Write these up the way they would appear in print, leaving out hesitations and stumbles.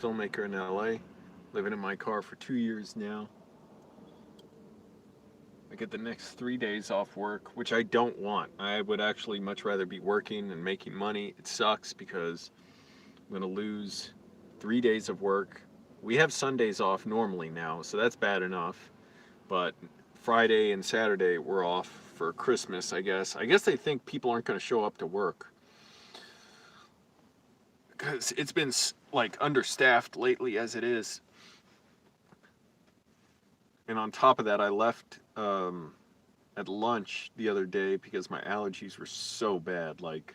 filmmaker in LA, living in my car for 2 years now. I get the next 3 days off work, which I don't want. I would actually much rather be working and making money. It sucks because I'm going to lose 3 days of work. We have Sundays off normally now, so that's bad enough. But Friday and Saturday we're off for Christmas, I guess. I guess they think people aren't going to show up to work because it's been like understaffed lately as it is. And on top of that, I left at lunch the other day because my allergies were so bad. Like,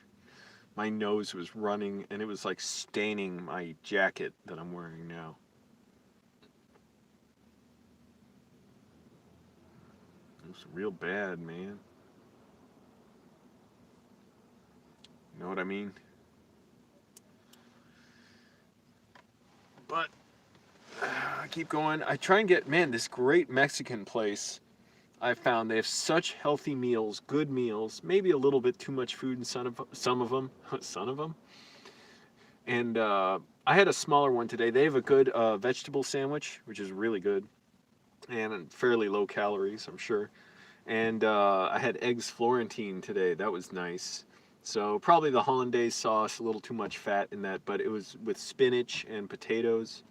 my nose was running and it was like staining my jacket that I'm wearing now. It was real bad, man. You know what I mean? But I keep going. I try and get, man, this great Mexican place I found. They have such healthy meals, good meals, maybe a little bit too much food in some of them. Some of them. And I had a smaller one today. They have a good vegetable sandwich, which is really good and fairly low calories, I'm sure. And I had eggs Florentine today. That was nice. So probably the hollandaise sauce, a little too much fat in that, but it was with spinach and potatoes.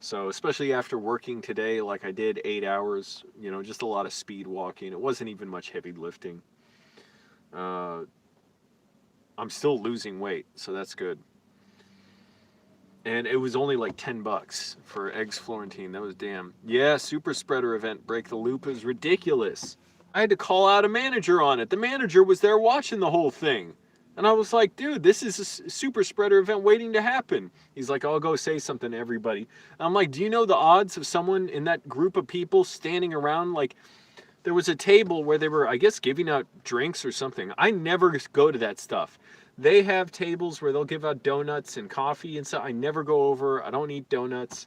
So especially after working today, like I did 8 hours, just a lot of speed walking. It wasn't even much heavy lifting. Uh, I'm still losing weight, so that's good. And it was only like $10 for eggs Florentine. That was damn. Yeah, super spreader event. Break the Loop is ridiculous. I had to call out a manager on it. The manager was there watching the whole thing. And I was like, dude, this is a super spreader event waiting to happen. He's like, I'll go say something to everybody. And I'm like, do you know the odds of someone in that group of people standing around? Like, there was a table where they were, I guess, giving out drinks or something. I never go to that stuff. They have tables where they'll give out donuts and coffee and stuff. I never go over. I don't eat donuts.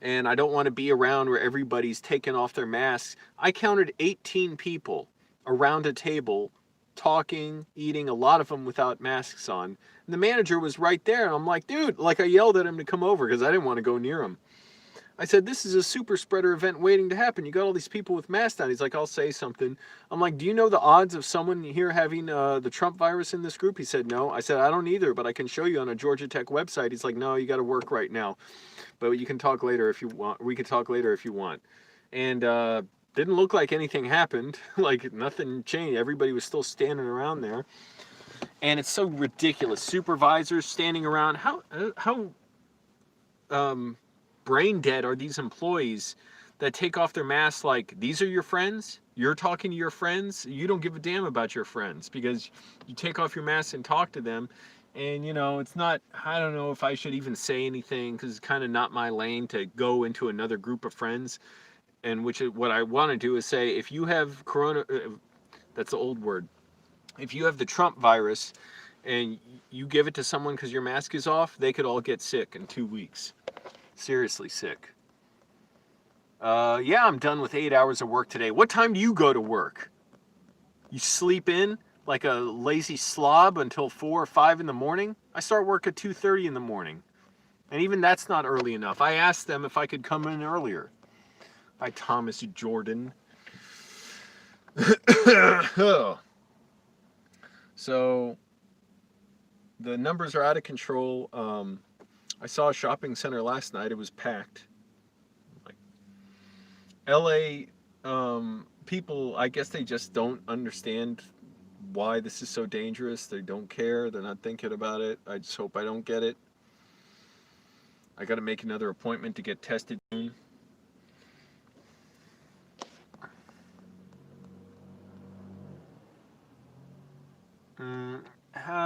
And I don't want to be around where everybody's taking off their masks. I counted 18 people around a table talking, eating, a lot of them without masks on. And the manager was right there. And I'm like, dude, like I yelled at him to come over because I didn't want to go near him. I said, this is a super spreader event waiting to happen. You got all these people with masks on. He's like, I'll say something. I'm like, do you know the odds of someone here having the Trump virus in this group? He said, no. I said, I don't either, but I can show you on a Georgia Tech website. He's like, no, you got to work right now. But you can talk later if you want. We can talk later if you want. And didn't look like anything happened. Like nothing changed. Everybody was still standing around there. And it's so ridiculous. Supervisors standing around. How brain dead are these employees that take off their masks like, these are your friends? You're talking to your friends? You don't give a damn about your friends because you take off your mask and talk to them. And, it's not, I don't know if I should even say anything because it's kind of not my lane to go into another group of friends. And which is what I want to do is say, if you have that's the old word. If you have the Trump virus and you give it to someone because your mask is off, they could all get sick in 2 weeks. Seriously sick. Yeah, I'm done with 8 hours of work today. What time do you go to work? You sleep in like a lazy slob until 4 or 5 in the morning? I start work at 2:30 in the morning. And even that's not early enough. I asked them if I could come in earlier. Hi, Thomas Jordan. So, the numbers are out of control. I saw a shopping center last night. It was packed. Like, LA people, I guess they just don't understand why this is so dangerous. They don't care. They're not thinking about it. I just hope I don't get it. I got to make another appointment to get tested.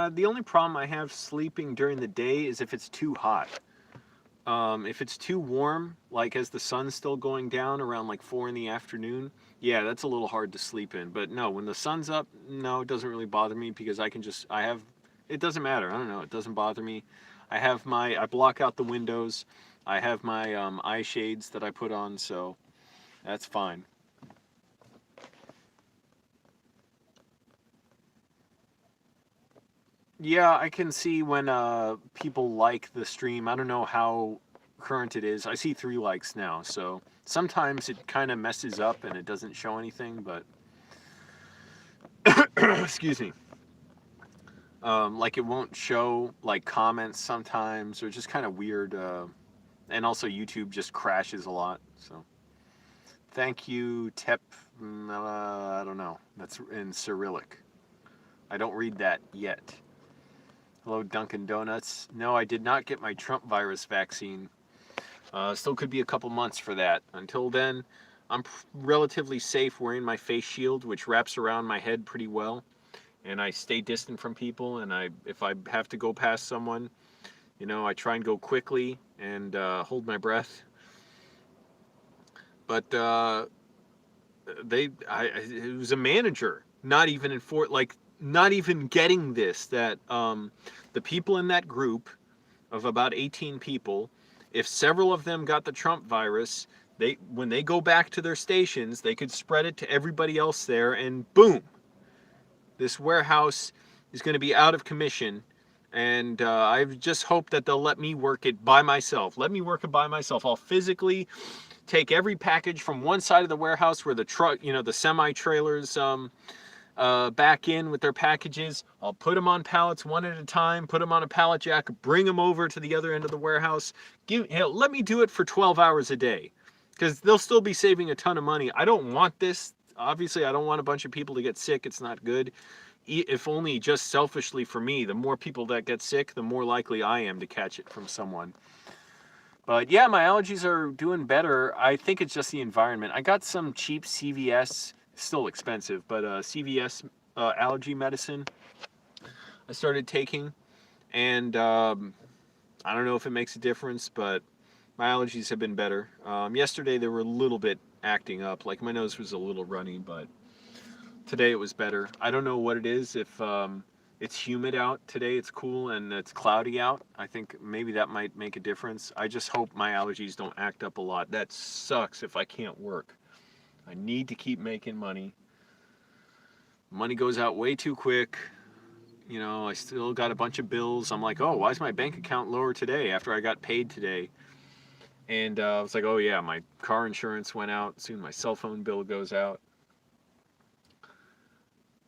The only problem I have sleeping during the day is if it's too hot. If it's too warm, like as the sun's still going down around like 4 in the afternoon, yeah, that's a little hard to sleep in. But no, when the sun's up, no, it doesn't really bother me because it doesn't matter. I don't know, it doesn't bother me. I block out the windows. I have my eye shades that I put on, so that's fine. Yeah, I can see when people like the stream. I don't know how current it is. I see 3 likes now, so sometimes it kind of messes up and it doesn't show anything, but excuse me. Like it won't show like comments sometimes, or just kind of weird. And also YouTube just crashes a lot. So thank you, Tep. I don't know. That's in Cyrillic. I don't read that yet. Hello, Dunkin' Donuts. No, I did not get my Trump virus vaccine. Still could be a couple months for that. Until then, I'm relatively safe wearing my face shield, which wraps around my head pretty well. And I stay distant from people. And if I have to go past someone, I try and go quickly and hold my breath. But it was a manager, not even not even getting this, that the people in that group of about 18 people, if several of them got the Trump virus, when they go back to their stations, they could spread it to everybody else there, and boom, this warehouse is going to be out of commission. And I just hope that they'll let me work it by myself. Let me work it by myself. I'll physically take every package from one side of the warehouse where the truck, the semi trailers back in with their packages. I'll put them on pallets one at a time, put them on a pallet jack, bring them over to the other end of the warehouse. Let me do it for 12 hours a day, because they'll still be saving a ton of money. I don't want this. Obviously, I don't want a bunch of people to get sick. It's not good. If only just selfishly for me, the more people that get sick, the more likely I am to catch it from someone. But yeah, my allergies are doing better. I think it's just the environment. I got some cheap CVS, still expensive, but CVS allergy medicine I started taking. And I don't know if it makes a difference, but my allergies have been better. Yesterday they were a little bit acting up, like my nose was a little runny, but today it was better. I don't know what it is. If it's humid out today, it's cool, and it's cloudy out, I think maybe that might make a difference. I just hope my allergies don't act up a lot. That sucks if I can't work. I need to keep making money. Money goes out way too quick. I still got a bunch of bills. I'm like, oh, why is my bank account lower today after I got paid today? And I was like, oh yeah, my car insurance went out. Soon my cell phone bill goes out.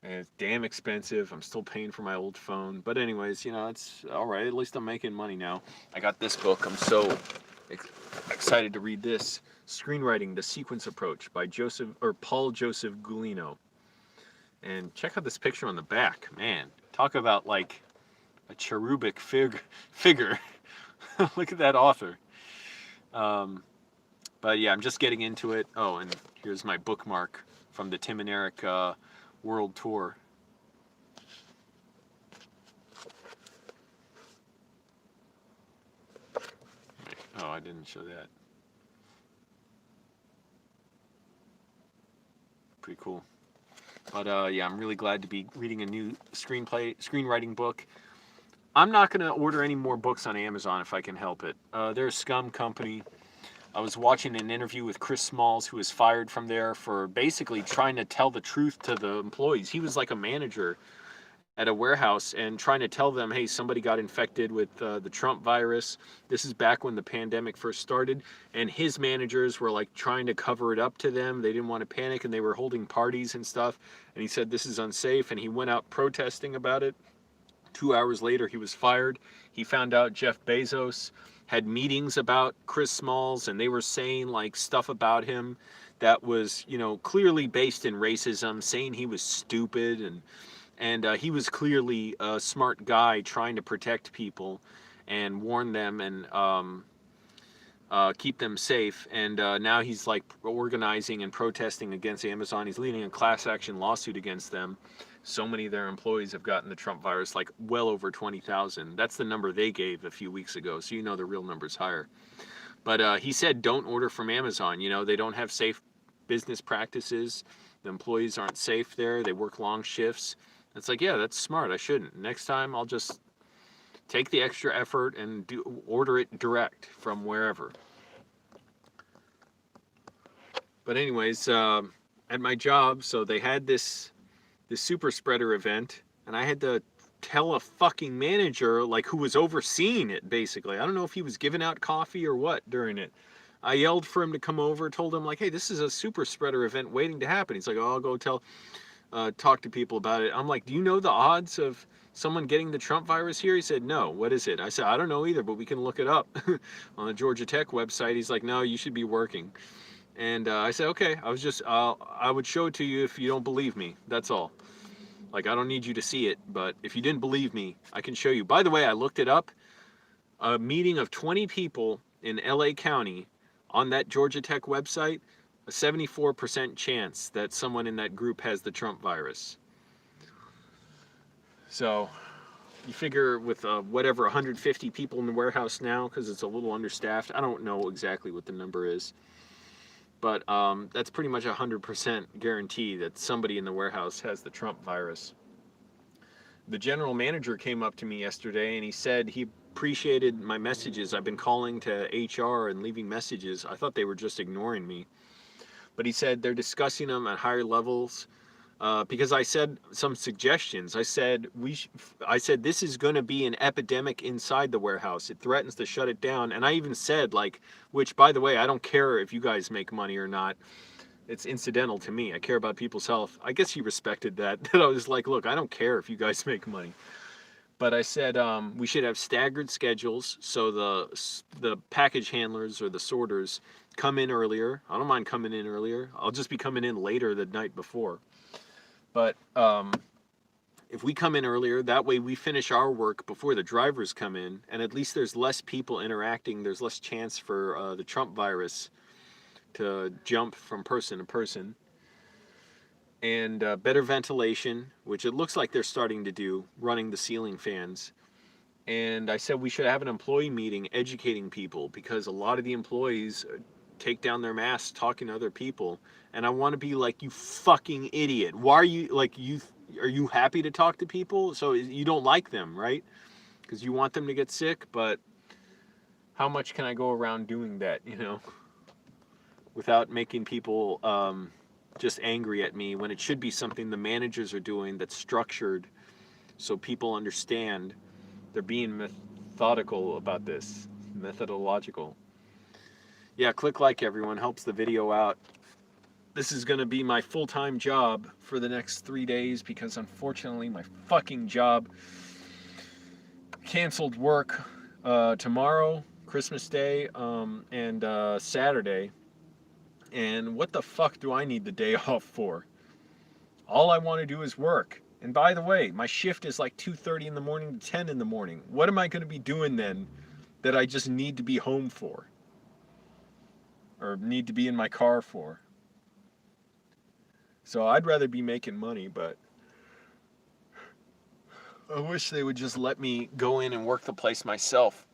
And it's damn expensive. I'm still paying for my old phone. But anyways, it's all right. At least I'm making money now. I got this book. I'm so excited to read this. Screenwriting: The Sequence Approach by Paul Joseph Gulino. And check out this picture on the back. Man, talk about like a cherubic figure. Look at that author. But yeah, I'm just getting into it. Oh, and here's my bookmark from the Tim and Eric World Tour. Oh, I didn't show that. Pretty cool. But yeah, I'm really glad to be reading a new screenwriting book. I'm not going to order any more books on Amazon if I can help it. They're a scum company. I was watching an interview with Chris Smalls, who was fired from there for basically trying to tell the truth to the employees. He was like a manager at a warehouse and trying to tell them, hey, somebody got infected with the Trump virus. This is back when the pandemic first started. And his managers were like trying to cover it up to them. They didn't want to panic, and they were holding parties and stuff. And he said, this is unsafe. And he went out protesting about it. 2 hours later, he was fired. He found out Jeff Bezos had meetings about Chris Smalls, and they were saying like stuff about him that was, clearly based in racism, saying he was stupid, and he was clearly a smart guy trying to protect people and warn them and keep them safe. And now he's like organizing and protesting against Amazon. He's leading a class action lawsuit against them. So many of their employees have gotten the Trump virus, like well over 20,000. That's the number they gave a few weeks ago, so the real number's higher. But he said don't order from Amazon. They don't have safe business practices. The employees aren't safe there. They work long shifts. It's like, yeah, that's smart. I shouldn't. Next time, I'll just take the extra effort and order it direct from wherever. But anyways, at my job, so they had this super spreader event, and I had to tell a fucking manager, like, who was overseeing it, basically. I don't know if he was giving out coffee or what during it. I yelled for him to come over, told him, like, hey, this is a super spreader event waiting to happen. He's like, oh, I'll go talk to people about it. I'm like, do you know the odds of someone getting the Trump virus here? He said, no. What is it? I said, I don't know either, but we can look it up on the Georgia Tech website. He's like, no, you should be working. And I said, okay, I would show it to you if you don't believe me. That's all. Like, I don't need you to see it, but if you didn't believe me, I can show you. By the way, I looked it up. A meeting of 20 people in LA County on that Georgia Tech website, a 74% chance that someone in that group has the Trump virus. So you figure with whatever 150 people in the warehouse now, because it's a little understaffed. I don't know exactly what the number is, but that's pretty much 100% guarantee that somebody in the warehouse has the Trump virus. The general manager came up to me yesterday and he said he appreciated my messages. I've been calling to HR and leaving messages. I thought they were just ignoring me. But he said they're discussing them at higher levels because I said some suggestions. I said this is going to be an epidemic inside the warehouse. It threatens to shut it down. And I even said, like, which, by the way, I don't care if you guys make money or not. It's incidental to me. I care about people's health. I guess he respected that. That I was like, look, I don't care if you guys make money. But I said we should have staggered schedules so the package handlers or the sorters come in earlier. I don't mind coming in earlier. I'll just be coming in later the night before. But if we come in earlier, that way we finish our work before the drivers come in, and at least there's less people interacting. There's less chance for the Trump virus to jump from person to person. And better ventilation, which it looks like they're starting to do, running the ceiling fans. And I said we should have an employee meeting educating people, because a lot of the employees take down their masks talking to other people. And I want to be like, you fucking idiot. Why are you, like, are you happy to talk to people? So you don't like them, right? Because you want them to get sick, but how much can I go around doing that, you know, without making people just angry at me, when it should be something the managers are doing that's structured so people understand. They're being methodical about this, methodological. Yeah, click like, everyone, helps the video out. This is going to be my full-time job for the next 3 days, because unfortunately my fucking job canceled work tomorrow, Christmas Day, and Saturday. And what the fuck do I need the day off for? All I want to do is work. And by the way, my shift is like 2:30 in the morning to 10 in the morning. What am I going to be doing then that I just need to be home for? Or need to be in my car for? So I'd rather be making money, but I wish they would just let me go in and work the place myself.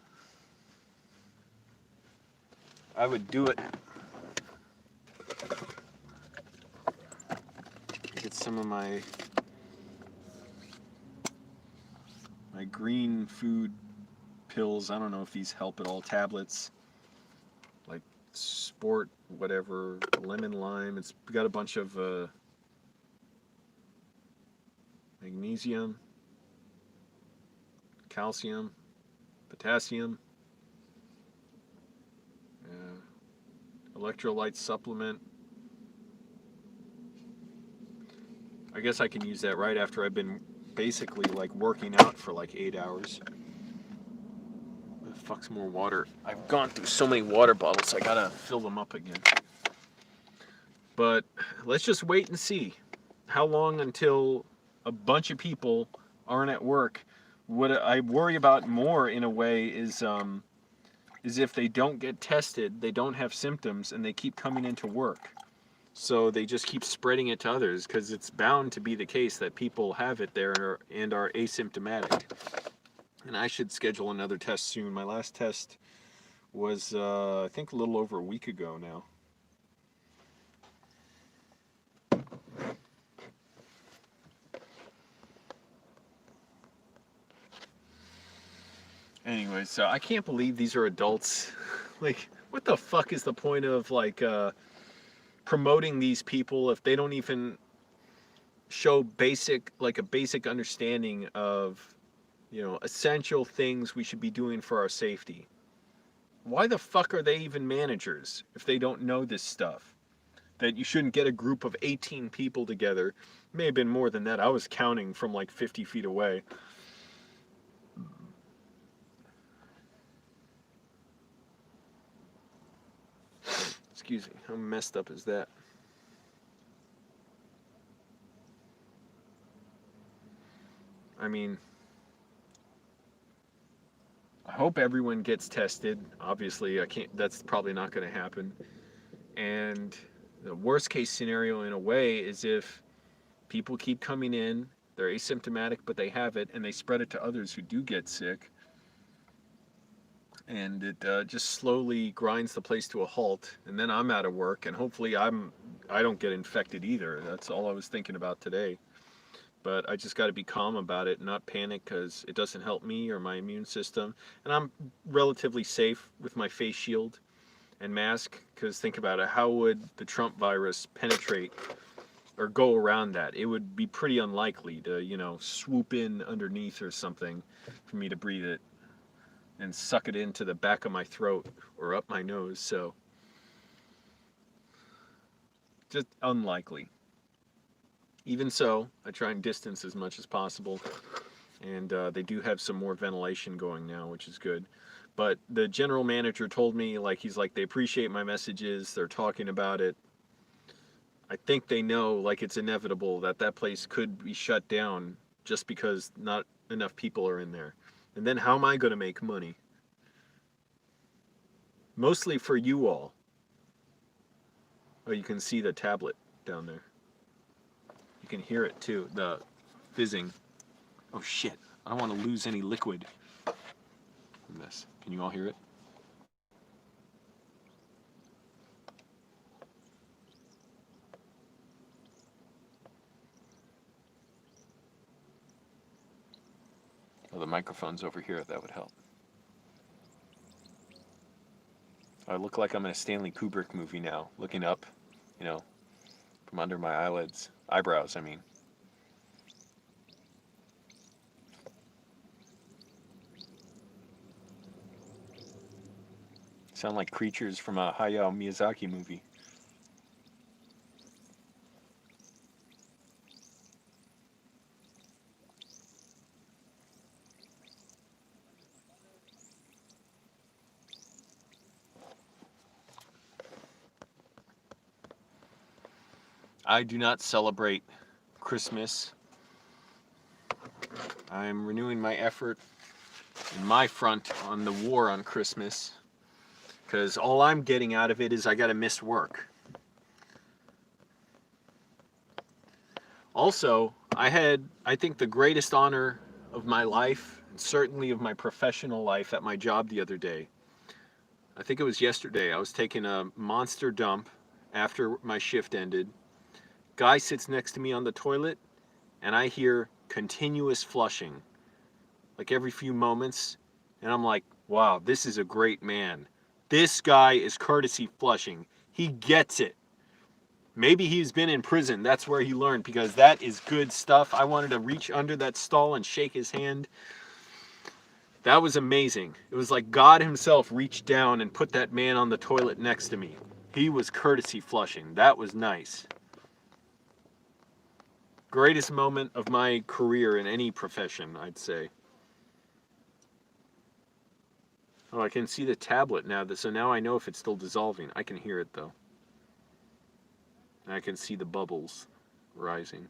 I would do it. Get some of my green food pills. I don't know if these help at all. Tablets, like Sport, whatever, lemon lime. It's got a bunch of magnesium, calcium, potassium, electrolyte supplement. I guess I can use that right after I've been basically like working out for like 8 hours. The fuck's more water? I've gone through so many water bottles, I gotta fill them up again. But let's just wait and see how long until a bunch of people aren't at work. What I worry about more, in a way, is if they don't get tested, they don't have symptoms, and they keep coming into work. So they just keep spreading it to others, because it's bound to be the case that people have it there and are asymptomatic. And I should schedule another test soon. My last test was, I think, a little over a week ago now. Anyway, so I can't believe these are adults. Like, what the fuck is the point of, like, promoting these people if they don't even show a basic understanding of essential things we should be doing for our safety. Why the fuck are they even managers if they don't know this stuff? That you shouldn't get a group of 18 people together. May have been more than that. I was counting from like 50 feet away. Excuse me, how messed up is that? I mean, I hope everyone gets tested. Obviously, I can't. That's probably not going to happen. And the worst case scenario, in a way, is if people keep coming in, they're asymptomatic, but they have it, and they spread it to others who do get sick, and it just slowly grinds the place to a halt. And then I'm out of work, and hopefully I don't get infected either. That's all I was thinking about today. But I just got to be calm about it, not panic, because it doesn't help me or my immune system. And I'm relatively safe with my face shield and mask, because think about it, how would the Trump virus penetrate or go around that? It would be pretty unlikely to, swoop in underneath or something for me to breathe it and suck it into the back of my throat or up my nose. So just unlikely. Even so, I try and distance as much as possible, and they do have some more ventilation going now, which is good. But the general manager told me, he's like, they appreciate my messages, they're talking about it. I think they know, it's inevitable that that place could be shut down just because not enough people are in there. And then how am I going to make money? Mostly for you all. Oh, you can see the tablet down there. You can hear it too, the fizzing. Oh shit, I don't want to lose any liquid from this. Can you all hear it? Oh, the microphone's over here, that would help. I look like I'm in a Stanley Kubrick movie now, looking up, from under my eyelids. Eyebrows, I mean. Sound like creatures from a Hayao Miyazaki movie. I do not celebrate Christmas. I'm renewing my effort in my front on the war on Christmas, because all I'm getting out of it is I got to miss work. Also, I think, the greatest honor of my life, and certainly of my professional life, at my job the other day. I think it was yesterday. I was taking a monster dump after my shift ended. Guy sits next to me on the toilet, and I hear continuous flushing, like every few moments. And I'm like, wow, this is a great man. This guy is courtesy flushing. He gets it. Maybe he's been in prison. That's where he learned, because that is good stuff. I wanted to reach under that stall and shake his hand. That was amazing. It was like God himself reached down and put that man on the toilet next to me. He was courtesy flushing. That was nice. Greatest moment of my career in any profession, I'd say. Oh, I can see the tablet now, so now I know if it's still dissolving. I can hear it, though. I can see the bubbles rising.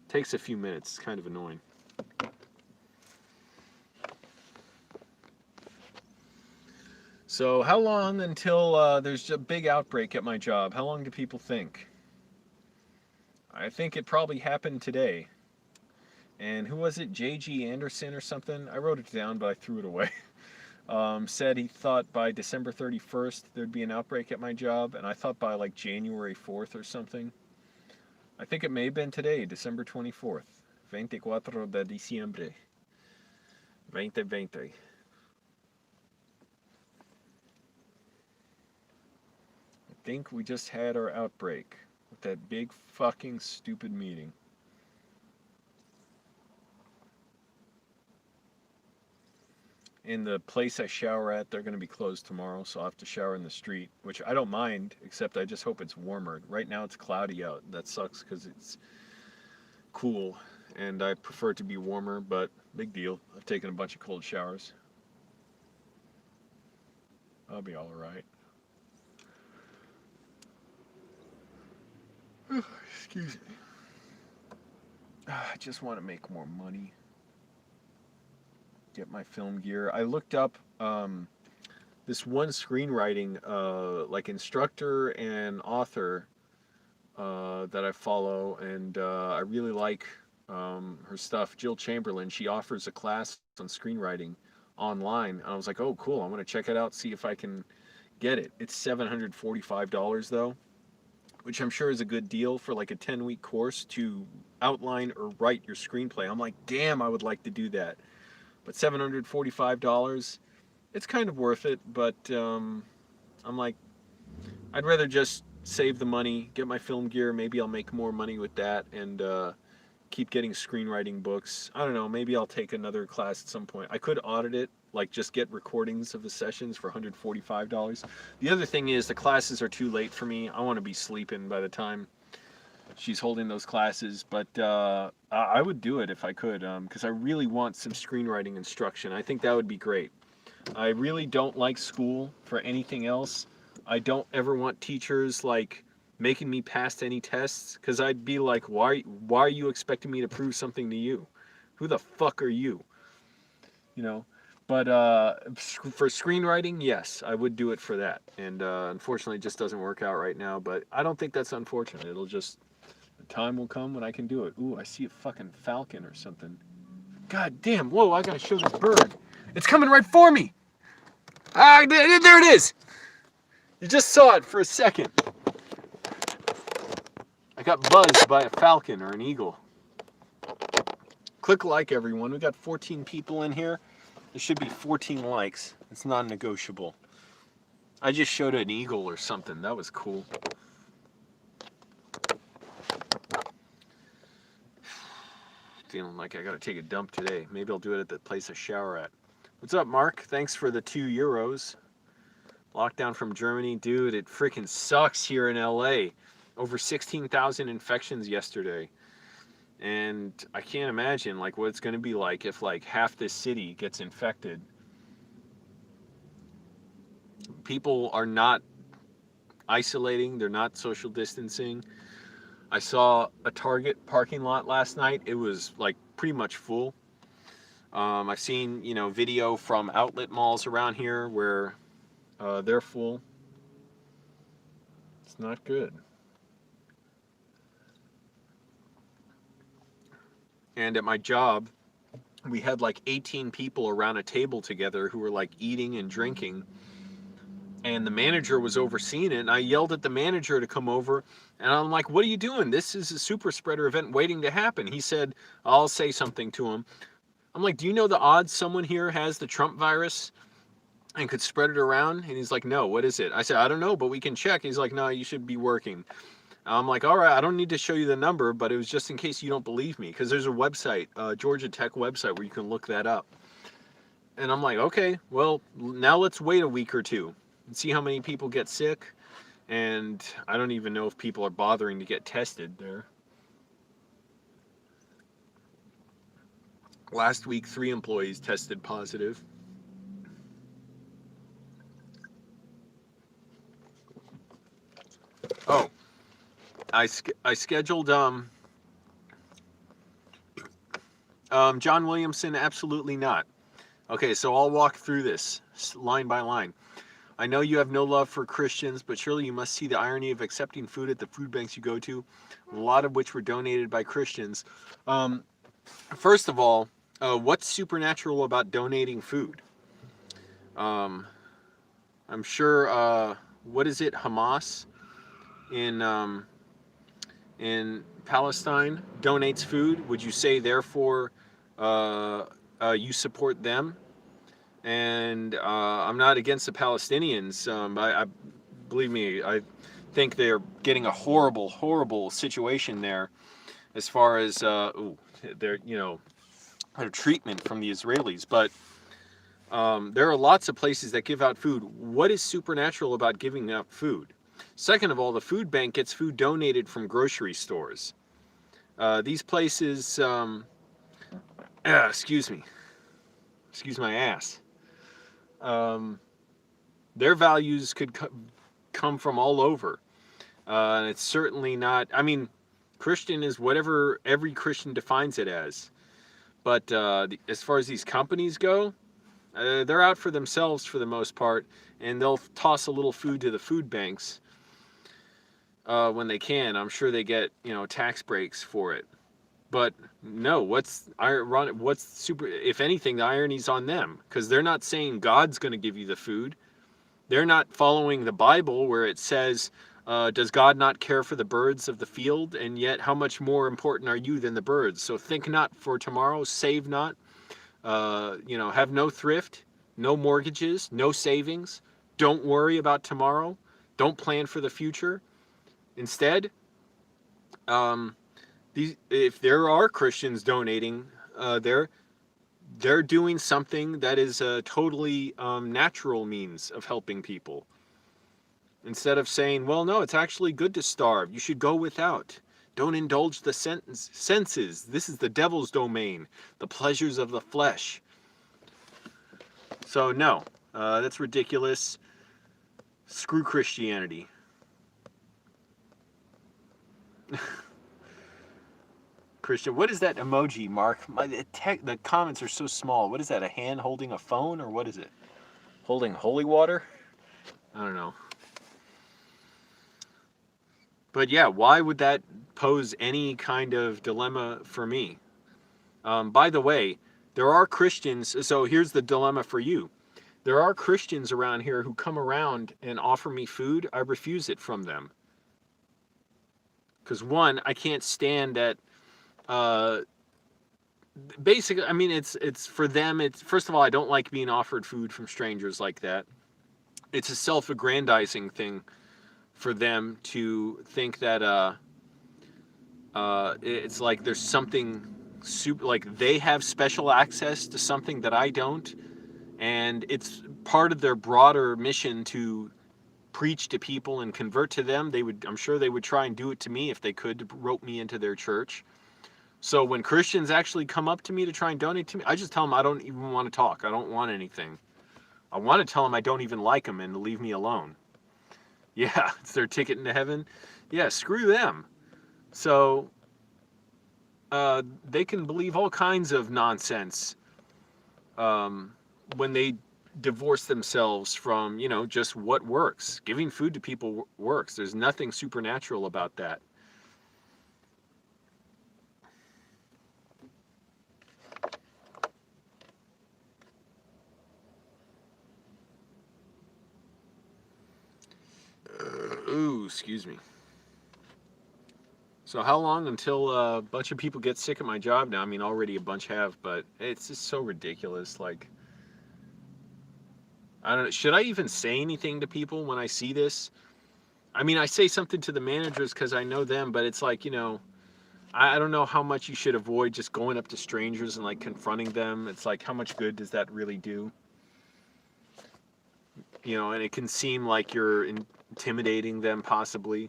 Takes a few minutes. It's kind of annoying. So how long until there's a big outbreak at my job? How long do people think? I think it probably happened today. And who was it? J.G. Anderson or something? I wrote it down, but I threw it away. Said he thought by December 31st there'd be an outbreak at my job, and I thought by January 4th or something. I think it may have been today, December 24th. 24 de diciembre. 2020. I think we just had our outbreak with that big fucking stupid meeting. in the place I shower at, they're going to be closed tomorrow, so I'll have to shower in the street, which I don't mind, except I just hope it's warmer. Right now it's cloudy out. That sucks because it's cool, and I prefer it to be warmer, but big deal. I've taken a bunch of cold showers. I'll be all right. Excuse me. I just want to make more money. Get my film gear. I looked up this one screenwriting like instructor and author that I follow, and I really like her stuff. Jill Chamberlain, she offers a class on screenwriting online, and I was like, oh cool, I want to check it out, see if I can get it. It's $745 though, which I'm sure is a good deal for like a 10-week course to outline or write your screenplay. I'm like, damn, I would like to do that. But $745, it's kind of worth it, but I'm like, I'd rather just save the money, get my film gear, maybe I'll make more money with that, and keep getting screenwriting books. I don't know, maybe I'll take another class at some point. I could audit it, like just get recordings of the sessions for $145. The other thing is the classes are too late for me. I want to be sleeping by the time she's holding those classes, but I would do it if I could, because I really want some screenwriting instruction. I think that would be great. I really don't like school for anything else. I don't ever want teachers like making me pass any tests, because I'd be like, why are you expecting me to prove something to you? Who the fuck are you? You know? But for screenwriting, yes, I would do it for that. And unfortunately, it just doesn't work out right now. But I don't think that's unfortunate. It'll just, the time will come when I can do it. Ooh, I see a fucking falcon or something. God damn, whoa, I gotta show this bird. It's coming right for me. Ah, there it is. You just saw it for a second. I got buzzed by a falcon or an eagle. Click like, everyone. We got 14 people in here. There should be 14 likes. It's non-negotiable. I just showed an eagle or something. That was cool. Feeling like I gotta take a dump today. Maybe I'll do it at the place I shower at. What's up, Mark? Thanks for the €2. Lockdown from Germany. Dude, it freaking sucks here in LA. Over 16,000 infections yesterday. And I can't imagine like what it's going to be like if like half this city gets infected. People are not isolating, they're not social distancing. I saw a Target parking lot last night. It was like pretty much full. I've seen, you know, video from outlet malls around here where they're full. It's not good. And at my job, we had like 18 people around a table together who were like eating and drinking. And the manager was overseeing it. And I yelled at the manager to come over. And I'm like, what are you doing? This is a super spreader event waiting to happen. He said, I'll say something to him. I'm like, do you know the odds someone here has the Trump virus and could spread it around? And he's like, no, what is it? I said, I don't know, but we can check. He's like, no, you should be working. I'm like, all right, I don't need to show you the number, but it was just in case you don't believe me, because there's a website, Georgia Tech website, where you can look that up. And I'm like, okay, well, now let's wait a week or two and see how many people get sick. And I don't even know if people are bothering to get tested there. Last week, 3 employees tested positive. Oh. I scheduled John Williamson. Absolutely not. Okay, so I'll walk through this line by line. I know you have no love for Christians, but surely you must see the irony of accepting food at the food banks you go to, a lot of which were donated by Christians. First of all, what's supernatural about donating food? I'm sure, what is it, Hamas in Palestine donates food. Would you say therefore you support them? And I'm not against the Palestinians. I believe me, I think they're getting a horrible situation there as far as their treatment from the Israelis. But There are lots of places that give out food. What is supernatural about giving out food? Second of all, the food bank gets food donated from grocery stores. These places, excuse me, excuse my ass. Um, their values could come from all over. And it's certainly not, I mean, Christian is whatever every Christian defines it as. But as far as these companies go, they're out for themselves for the most part, and they'll toss a little food to the food banks when they can. I'm sure they get, tax breaks for it. But no, what's ironic? What's super? If anything, the irony's on them, because they're not saying God's going to give you the food. They're not following the Bible where it says, "Does God not care for the birds of the field? And yet, how much more important are you than the birds? So think not for tomorrow, save not. Have no thrift, no mortgages, no savings. Don't worry about tomorrow. Don't plan for the future. Instead, if there are Christians donating, they're doing something that is a totally natural means of helping people. Instead of saying, well, no, it's actually good to starve. You should go without. Don't indulge the senses. This is the devil's domain, the pleasures of the flesh. So no, that's ridiculous. Screw Christianity. Christian, what is that emoji, Mark? The comments are so small. What is that, a hand holding a phone, or what is it? Holding holy water? I don't know. But yeah, why would that pose any kind of dilemma for me? By the way, there are Christians, so here's the dilemma for you. There are Christians around here who come around and offer me food. I refuse it from them. Because one, I can't stand that. Basically, I mean, it's for them. It's, first of all, I don't like being offered food from strangers like that. It's a self-aggrandizing thing for them to think that it's like there's something super, like they have special access to something that I don't, and it's part of their broader mission to preach to people and convert to them. I'm sure they would try and do it to me if they could, to rope me into their church. So when Christians actually come up to me to try and donate to me, I just tell them I don't even want to talk. I don't want anything. I want to tell them I don't even like them and to leave me alone. Yeah, it's their ticket into heaven. Yeah, screw them. So they can believe all kinds of nonsense when they divorce themselves from, just what works. Giving food to people works. There's nothing supernatural about that. Ooh, excuse me. So how long until a bunch of people get sick of my job now? I mean, already a bunch have, but it's just so ridiculous. Like, I don't know. Should I even say anything to people when I see this? I mean, I say something to the managers because I know them, but it's like, I don't know how much you should avoid just going up to strangers and like confronting them. It's like, how much good does that really do? And it can seem like you're intimidating them possibly.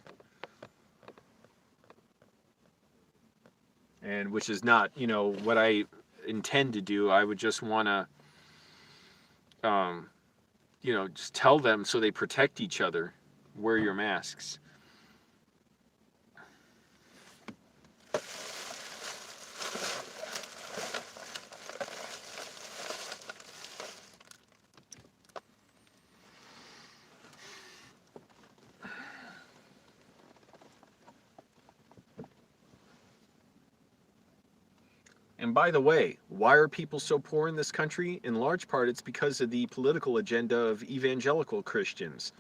And which is not, what I intend to do. I would just want to, just tell them so they protect each other. Wear your masks. And by the way, why are people so poor in this country? In large part, it's because of the political agenda of evangelical Christians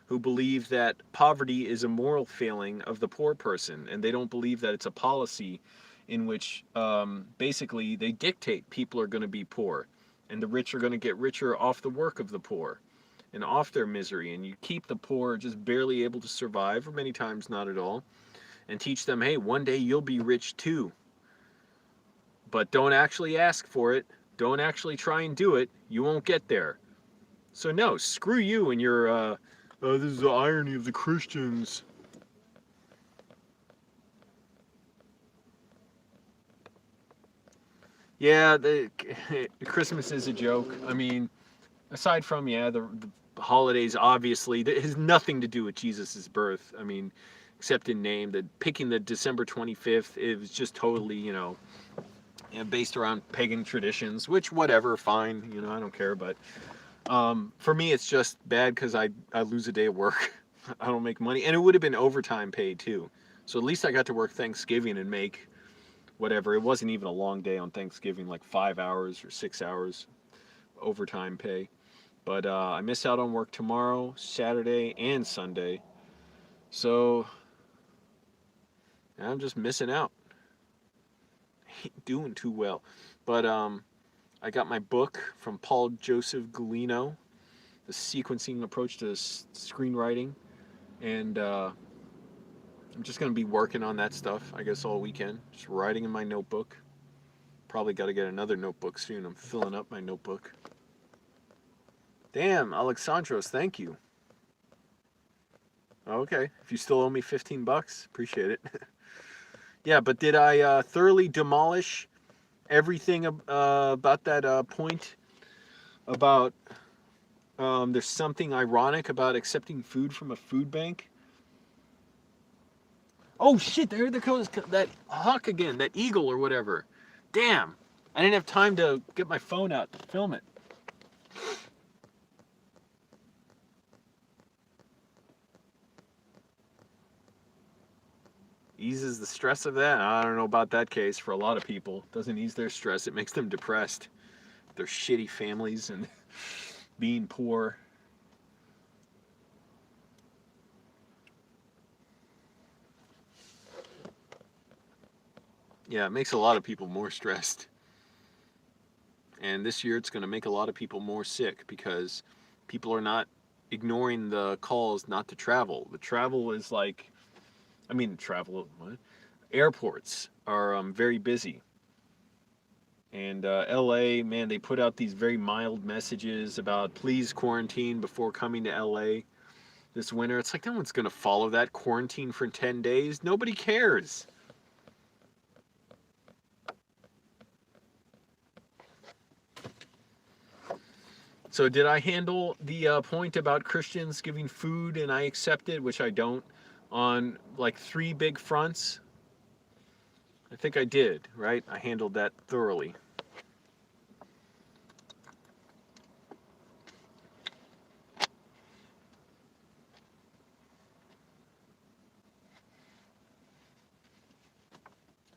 who believe that poverty is a moral failing of the poor person, and they don't believe that it's a policy in which basically they dictate people are going to be poor, and the rich are going to get richer off the work of the poor and off their misery, and you keep the poor just barely able to survive, or many times not at all, and teach them, hey, one day you'll be rich too. But don't actually ask for it. Don't actually try and do it. You won't get there. So no, screw you and your, this is the irony of the Christians. Yeah, Christmas is a joke. I mean, aside from, yeah, the holidays, obviously, it has nothing to do with Jesus' birth. I mean, except in name. Picking the December 25th, it was just totally, based around pagan traditions, which, whatever, fine, I don't care. But for me, it's just bad because I lose a day of work. I don't make money. And it would have been overtime pay, too. So at least I got to work Thanksgiving and make whatever. It wasn't even a long day on Thanksgiving, like 5 hours or 6 hours overtime pay. But I miss out on work tomorrow, Saturday, and Sunday. So I'm just missing out. Ain't doing too well. But I got my book from Paul Joseph Galino, The Sequencing Approach to Screenwriting. And I'm just going to be working on that stuff, I guess, all weekend. Just writing in my notebook. Probably got to get another notebook soon. I'm filling up my notebook. Damn, Alexandros, thank you. Okay, if you still owe me $15, appreciate it. Yeah, but did I thoroughly demolish everything about that point about there's something ironic about accepting food from a food bank? Oh shit, there goes that hawk again, that eagle or whatever. Damn, I didn't have time to get my phone out to film it. Eases the stress of that? I don't know about that case for a lot of people. It doesn't ease their stress, it makes them depressed. Their shitty families and being poor. Yeah, it makes a lot of people more stressed. And this year it's going to make a lot of people more sick because people are not ignoring the calls not to travel. The travel is like, what? Airports are very busy. And LA, man, they put out these very mild messages about please quarantine before coming to LA this winter. It's like no one's going to follow that. Quarantine for 10 days. Nobody cares. So did I handle the point about Christians giving food and I accepted, which I don't, on like 3 big fronts? I think I did, right? I handled that thoroughly.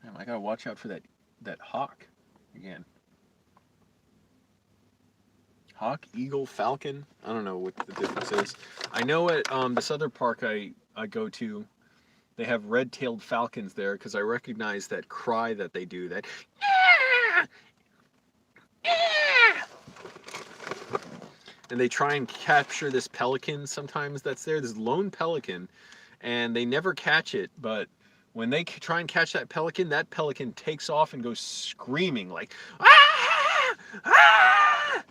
Damn, I gotta watch out for that hawk again. Hawk, eagle, falcon. I don't know what the difference is. I know at this other park I go to, they have red-tailed falcons there because I recognize that cry that they do. That. And they try and capture this pelican sometimes that's there, this lone pelican, and they never catch it. But when they try and catch that pelican takes off and goes screaming like, ah! Ah!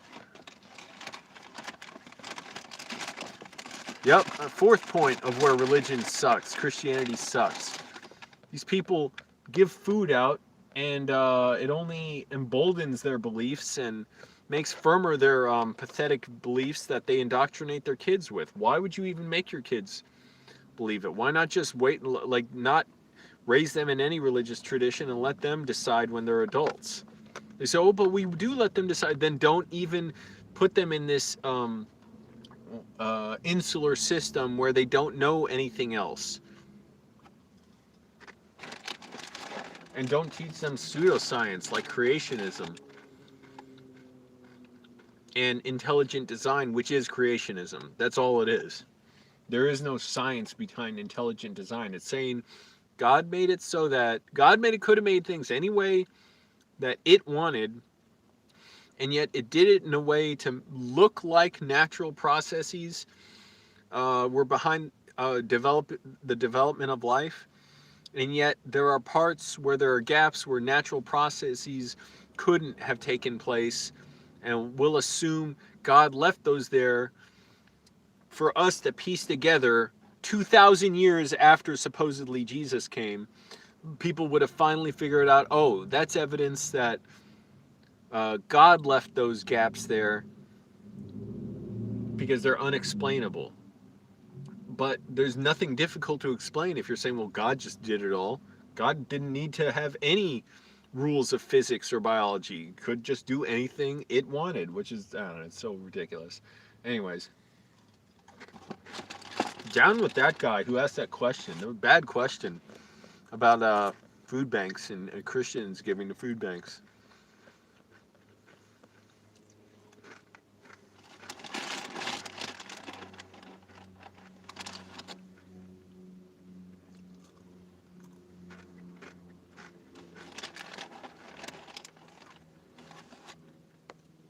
Yep, a fourth point of where religion sucks, Christianity sucks. These people give food out, and it only emboldens their beliefs and makes firmer their pathetic beliefs that they indoctrinate their kids with. Why would you even make your kids believe it? Why not just wait, like not raise them in any religious tradition and let them decide when they're adults? They say, oh, but we do let them decide. Then don't even put them in this insular system where they don't know anything else. And don't teach them pseudoscience like creationism and intelligent design, which is creationism. That's all it is. There is no science behind intelligent design. It's saying God made it so that it could have made things any way that it wanted, and yet it did it in a way to look like natural processes were behind the development of life. And yet there are parts where there are gaps where natural processes couldn't have taken place, and we'll assume God left those there for us to piece together 2,000 years after supposedly Jesus came. People would have finally figured out, oh, that's evidence that God left those gaps there because they're unexplainable. But there's nothing difficult to explain if you're saying, well, God just did it all. God didn't need to have any rules of physics or biology. Could just do anything it wanted, which is, I don't know, it's so ridiculous. Anyways, down with that guy who asked that question. A bad question about food banks and Christians giving to food banks.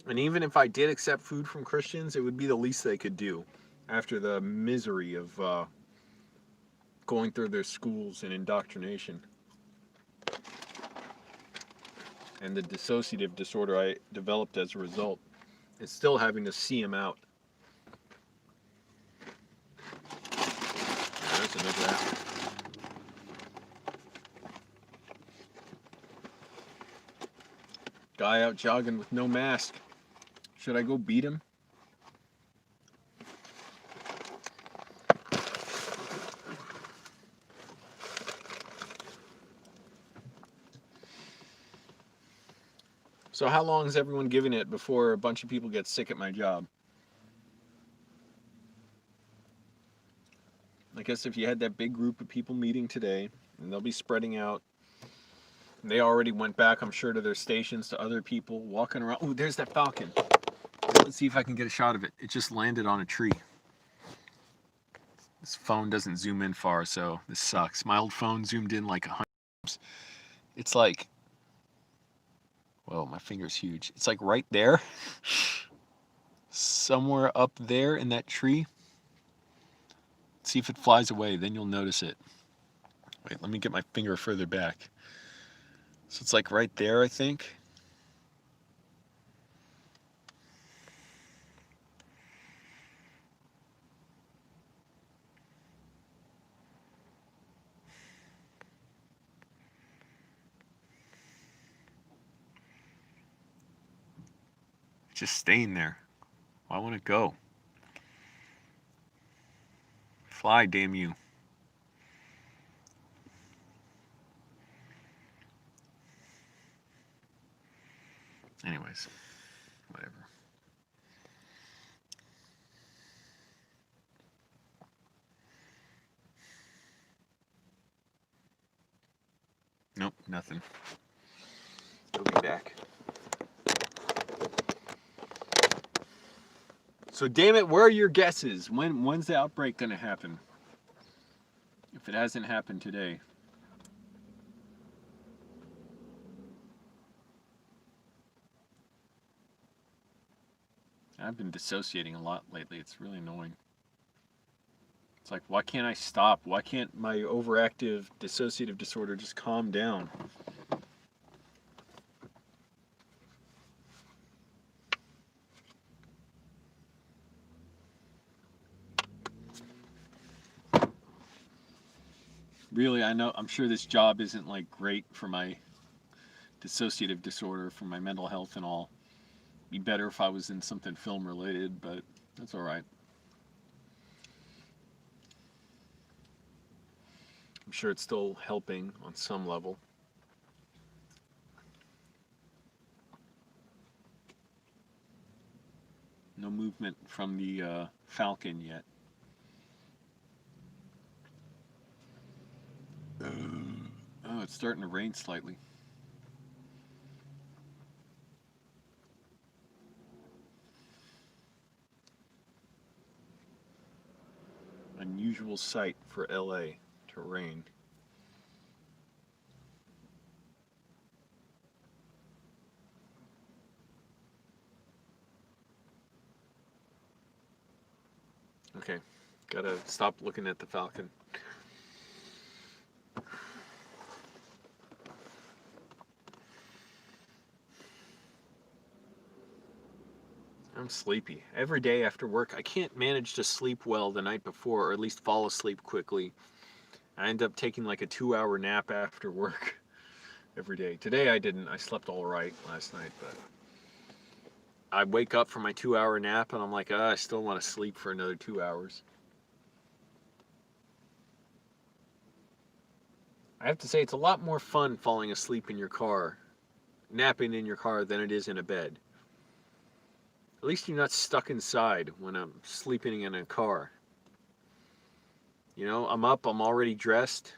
And even if I did accept food from Christians, it would be the least they could do after the misery of going through their schools and indoctrination. And the dissociative disorder I developed as a result. It's still having to see them out. There's another apple. Guy out jogging with no mask. Should I go beat him? So how long is everyone giving it before a bunch of people get sick at my job? I guess if you had that big group of people meeting today, and they'll be spreading out. They already went back, I'm sure, to their stations, to other people, walking around. Oh, there's that falcon. Let's see if I can get a shot of it. It just landed on a tree. This phone doesn't zoom in far, so this sucks. My old phone zoomed in like 100 times. It's like, whoa, my finger's huge. It's like right there. Somewhere up there in that tree. See if it flies away, then you'll notice it. Wait, let me get my finger further back. So it's like right there, I think. It's just staying there. Why won't it go? Fly, damn you. Anyways, whatever. Nope, nothing. He'll be back. So damn it, where are your guesses? When's the outbreak gonna happen? If it hasn't happened today. I've been dissociating a lot lately. It's really annoying. It's like, why can't I stop? Why can't my overactive dissociative disorder just calm down? Really, I'm sure this job isn't like great for my dissociative disorder, for my mental health and all. It'd be better if I was in something film related, but that's all right. I'm sure it's still helping on some level. No movement from the falcon yet. Oh, it's starting to rain slightly. Unusual sight for LA to rain. Okay, gotta stop looking at the falcon. I'm sleepy. Every day after work, I can't manage to sleep well the night before, or at least fall asleep quickly. I end up taking like a 2-hour nap after work every day. Today I didn't. I slept all right last night, but I wake up from my 2-hour nap and I'm like, I still want to sleep for another 2 hours. I have to say, it's a lot more fun falling asleep in your car, napping in your car, than it is in a bed. At least you're not stuck inside when I'm sleeping in a car. You know, I'm up, I'm already dressed.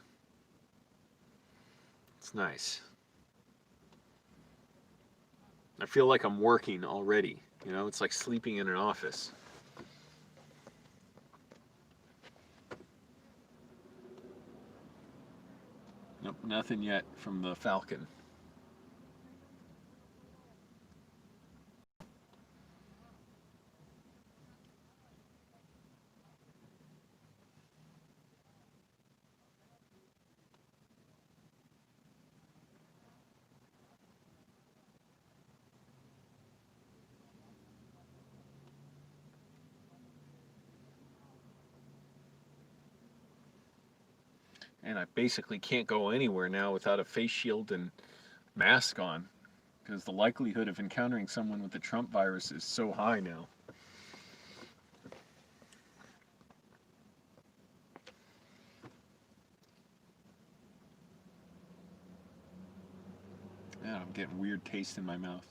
It's nice. I feel like I'm working already. You know, it's like sleeping in an office. Nope, nothing yet from the Falcon. And I basically can't go anywhere now without a face shield and mask on, because the likelihood of encountering someone with the Trump virus is so high now. Yeah, I'm getting weird taste in my mouth.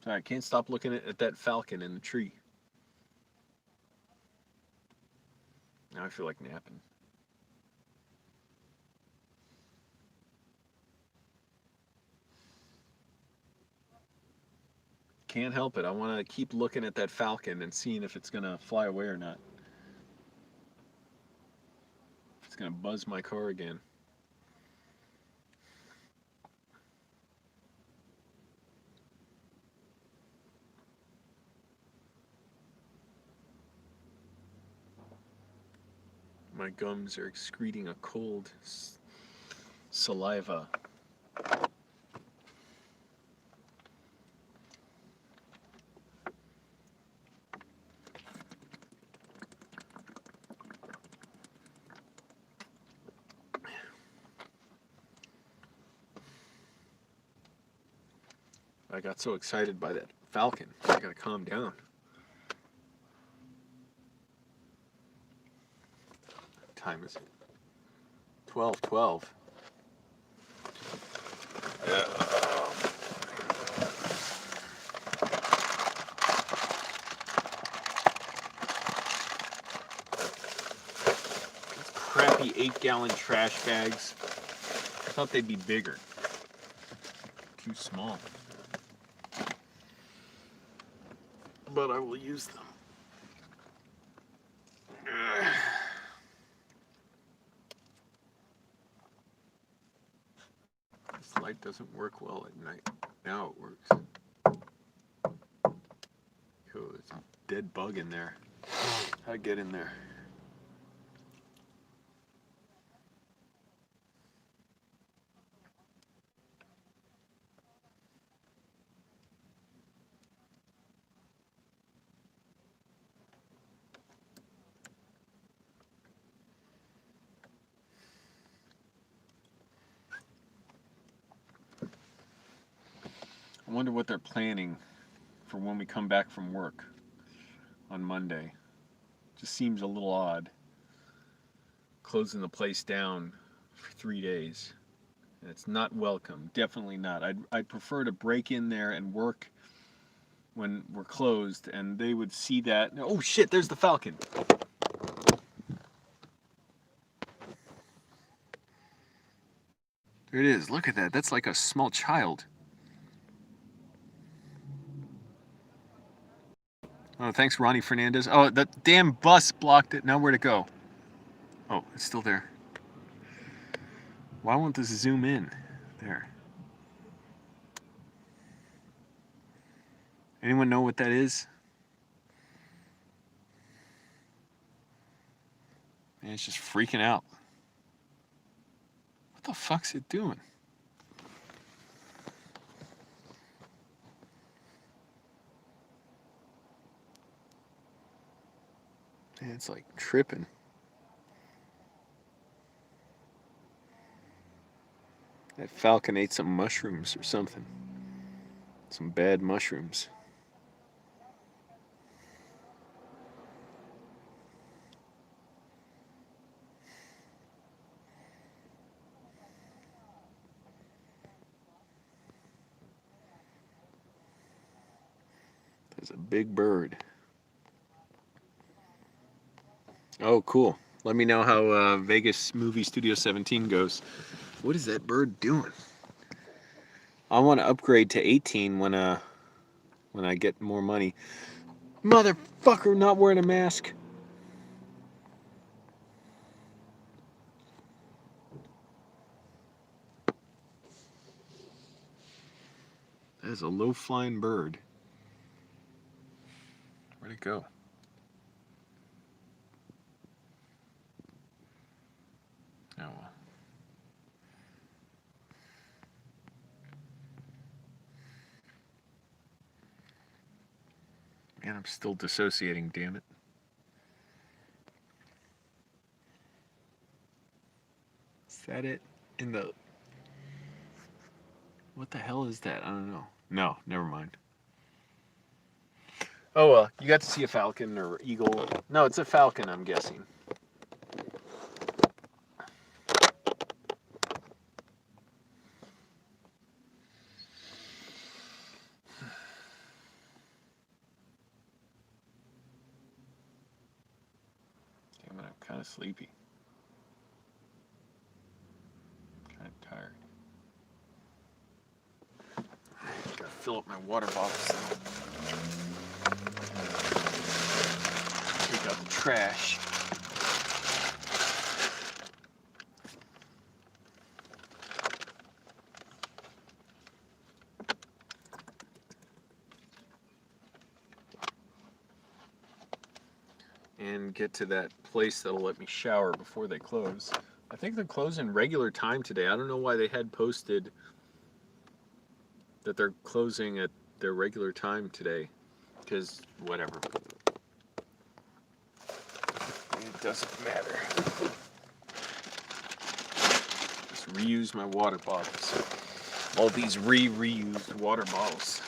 Sorry, I can't stop looking at that falcon in the tree. Now I feel like napping. Can't help it. I want to keep looking at that falcon and seeing if it's going to fly away or not. If it's going to buzz my car again. My gums are excreting a cold saliva. I got so excited by that falcon. I gotta calm down. What time is it? 12:12. Yeah. Crappy 8-gallon trash bags. I thought they'd be bigger. Too small. But I will use them. This light doesn't work well at night. Now it works. Oh, there's a dead bug in there. How'd I get in there? I wonder what they're planning for when we come back from work on Monday. Just seems a little odd. Closing the place down for 3 days. And it's not welcome. Definitely not. I'd prefer to break in there and work when we're closed, and they would see that. Oh shit, there's the falcon. There it is. Look at that. That's like a small child. Oh, thanks, Ronnie Fernandez. Oh, the damn bus blocked it. Now where'd it go? Oh, it's still there. Why won't this zoom in? There. Anyone know what that is? Man, it's just freaking out. What the fuck's it doing? Man, it's like tripping. That falcon ate some mushrooms or something. Some bad mushrooms. There's a big bird. Oh, cool. Let me know how Vegas Movie Studio 17 goes. What is that bird doing? I want to upgrade to 18 when I get more money. Motherfucker, not wearing a mask. That is a low-flying bird. Where'd it go? Oh well. Man, I'm still dissociating, damn it. Is that it? In the... What the hell is that? I don't know. No, never mind. Oh well, you got to see a falcon or eagle. No, it's a falcon, I'm guessing. Damn it, I'm kind of sleepy. Kind of tired. Gotta fill up my water bottles. Take out the trash. And get to that place that'll let me shower before they close. I think they're closing regular time today. I don't know why they had posted that they're closing at their regular time today. Because, whatever. It doesn't matter. Just reuse my water bottles. All these reused water bottles.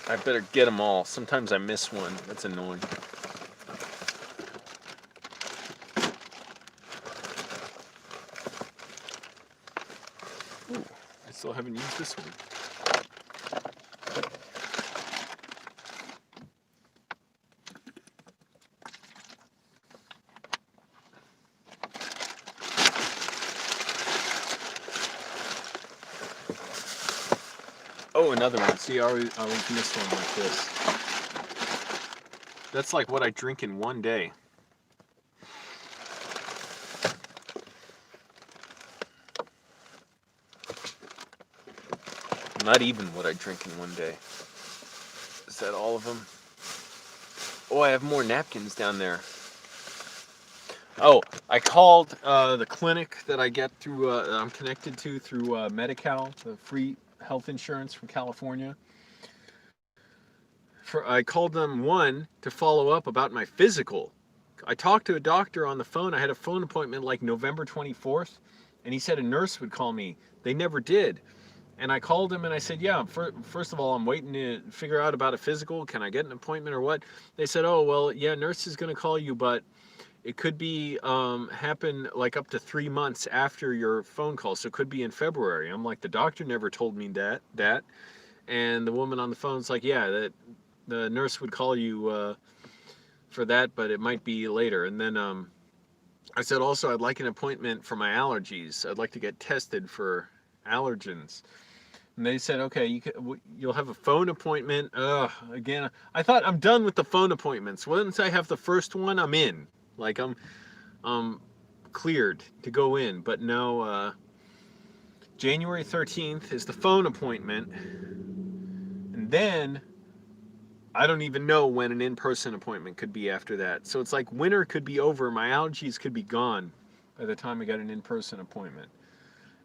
I better get them all. Sometimes I miss one. That's annoying. Ooh, I still haven't used this one. Oh, another one. See, I always miss one like this. That's like what I drink in one day. Not even what I drink in one day. Is that all of them? Oh, I have more napkins down there. Oh, I called the clinic that I get through, I'm connected to through Medi-Cal, the free health insurance from California. I called them, one, to follow up about my physical. I talked to a doctor on the phone. I had a phone appointment like November 24th, and he said a nurse would call me. They never did. And I called him and I said, yeah, first of all, I'm waiting to figure out about a physical. Can I get an appointment or what? They said, oh, well, yeah, nurse is going to call you, but it could be happen like up to 3 months after your phone call. So it could be in February. I'm like, the doctor never told me that. And the woman on the phone's like, yeah, that the nurse would call you for that, but it might be later. And then I said, also, I'd like an appointment for my allergies. I'd like to get tested for allergens. And they said, okay, you'll have a phone appointment. Again, I thought I'm done with the phone appointments. Once I have the first one, I'm in. Like I'm cleared to go in. But no, January 13th is the phone appointment. And then I don't even know when an in-person appointment could be after that. So it's like winter could be over. My allergies could be gone by the time I get an in-person appointment.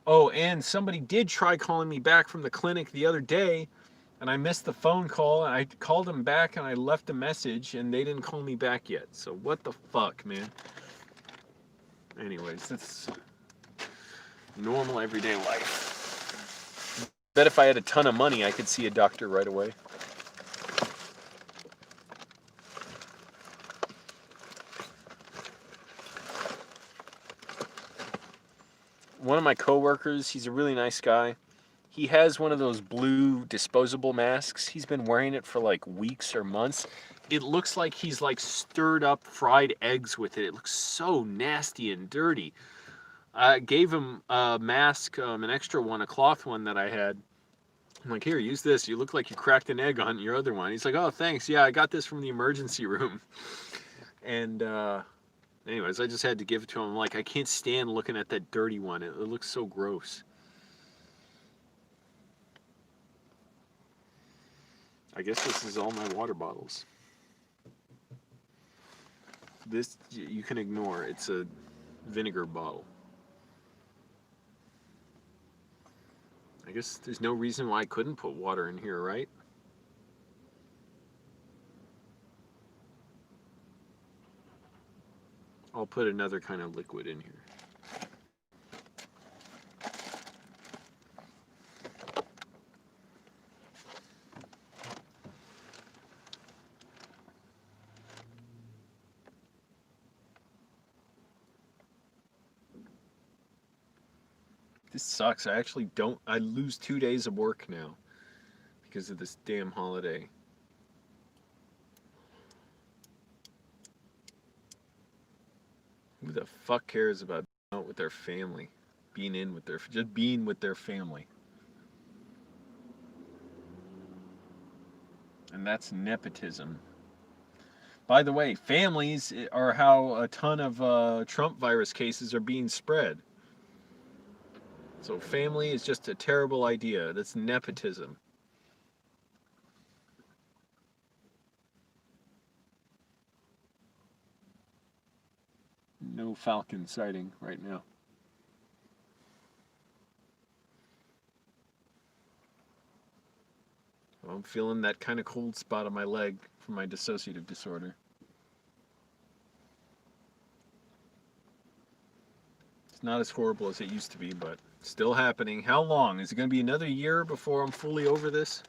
Oh, and somebody did try calling me back from the clinic the other day, and I missed the phone call, and I called them back and I left a message, and they didn't call me back yet. So what the fuck, man? Anyways, that's normal everyday life. Bet if I had a ton of money, I could see a doctor right away. One of my coworkers, he's a really nice guy. He has one of those blue disposable masks. He's been wearing it for like weeks or months. It looks like he's like stirred up fried eggs with it. It looks so nasty and dirty. I gave him a mask, an extra one, a cloth one that I had. I'm like, here, use this. You look like you cracked an egg on your other one. He's like, oh, thanks. Yeah, I got this from the emergency room. And anyways, I just had to give it to him. I'm like, I can't stand looking at that dirty one. It looks so gross. I guess this is all my water bottles. This you can ignore. It's a vinegar bottle. I guess there's no reason why I couldn't put water in here, right? I'll put another kind of liquid in here. This sucks. I lose 2 days of work now because of this damn holiday. Who the fuck cares about being out with their family? Just being with their family. And that's nepotism. By the way, families are how a ton of Trump virus cases are being spread. So family is just a terrible idea. That's nepotism. No falcon sighting right now. Well, I'm feeling that kind of cold spot on my leg from my dissociative disorder. It's not as horrible as it used to be, but still happening. How long? Is it going to be another year before I'm fully over this?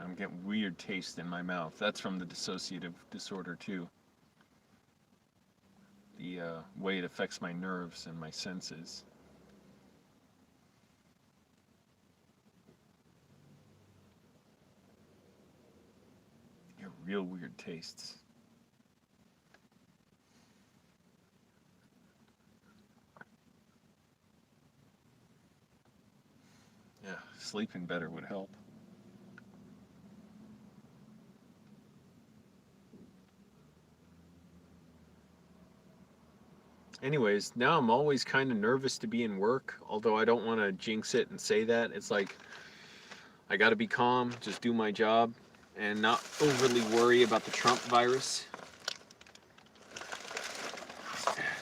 I'm getting weird taste in my mouth. That's from the dissociative disorder too. The way it affects my nerves and my senses. Yeah, real weird tastes. Yeah, sleeping better would help. Anyways, now I'm always kind of nervous to be in work, although I don't want to jinx it and say that. It's like, I got to be calm, just do my job, and not overly worry about the Trump virus.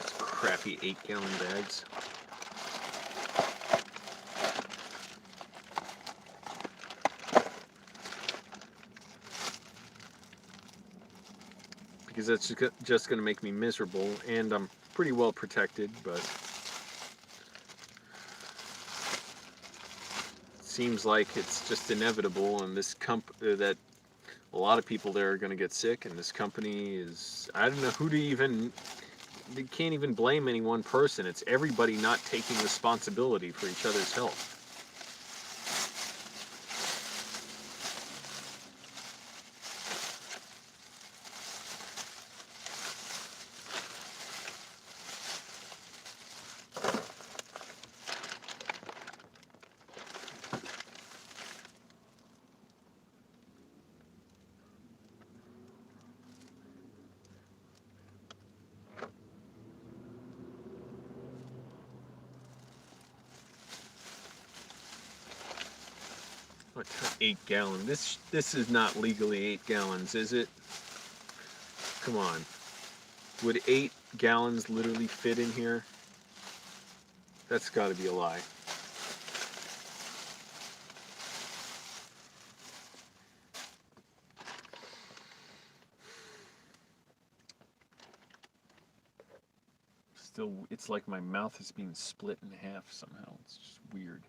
It's crappy 8-gallon bags. Because that's just going to make me miserable, and I'm pretty well protected, but it seems like it's just inevitable, and that a lot of people there are going to get sick, and this company is, I don't know who to even, they can't even blame any one person. It's everybody not taking responsibility for each other's health. What, 8 gallon? This is not legally 8 gallons, is it? Come on. Would 8 gallons literally fit in here? That's got to be a lie. Still, it's like my mouth is being split in half somehow. It's just weird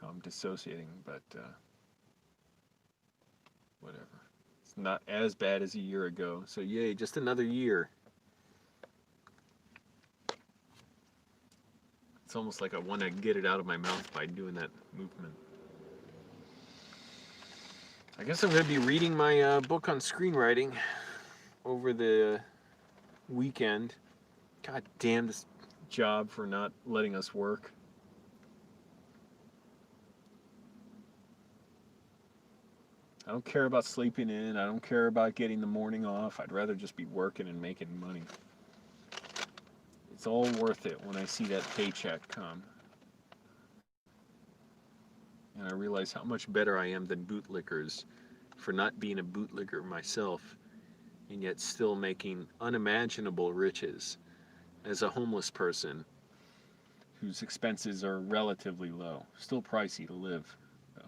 how I'm dissociating, but whatever. It's not as bad as a year ago, so yay, just another year. It's almost like I want to get it out of my mouth by doing that movement. I guess I'm going to be reading my book on screenwriting over the weekend. God damn this job for not letting us work. I don't care about sleeping in. I don't care about getting the morning off. I'd rather just be working and making money. It's all worth it when I see that paycheck come. And I realize how much better I am than bootlickers for not being a bootlicker myself and yet still making unimaginable riches as a homeless person whose expenses are relatively low. Still pricey to live. So,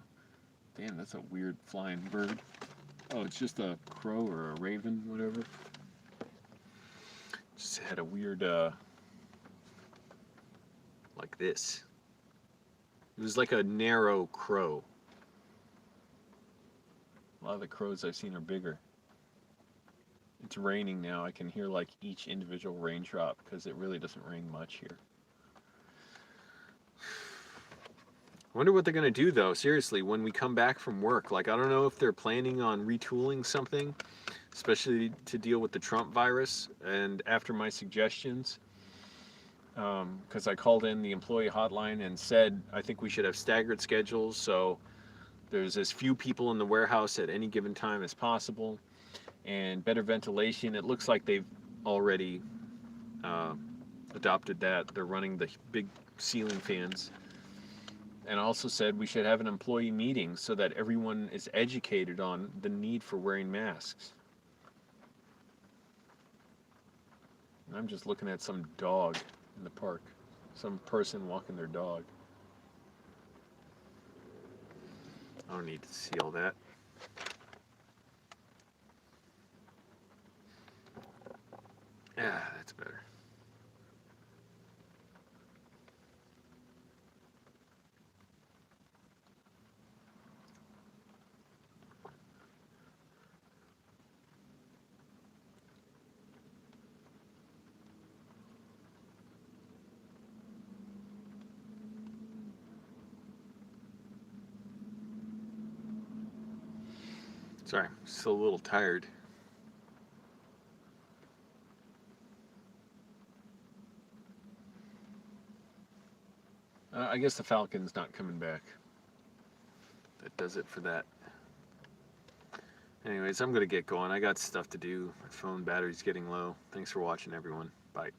damn, that's a weird flying bird. Oh, it's just a crow or a raven, whatever. Just had a weird, like this. It was like a narrow crow. A lot of the crows I've seen are bigger. It's raining now. I can hear like each individual raindrop because it really doesn't rain much here. I wonder what they're going to do though, seriously, when we come back from work. Like, I don't know if they're planning on retooling something, especially to deal with the Trump virus. And after my suggestions, because I called in the employee hotline and said I think we should have staggered schedules so there's as few people in the warehouse at any given time as possible, and better ventilation. It looks like they've already adopted that. They're running the big ceiling fans. And I also said we should have an employee meeting so that everyone is educated on the need for wearing masks. And I'm just looking at some dog in the park. Some person walking their dog. I don't need to see all that. Yeah, that's better. Sorry, I'm still a little tired. I guess the Falcon's not coming back. That does it for that. Anyways, I'm going to get going. I got stuff to do. My phone battery's getting low. Thanks for watching, everyone. Bye.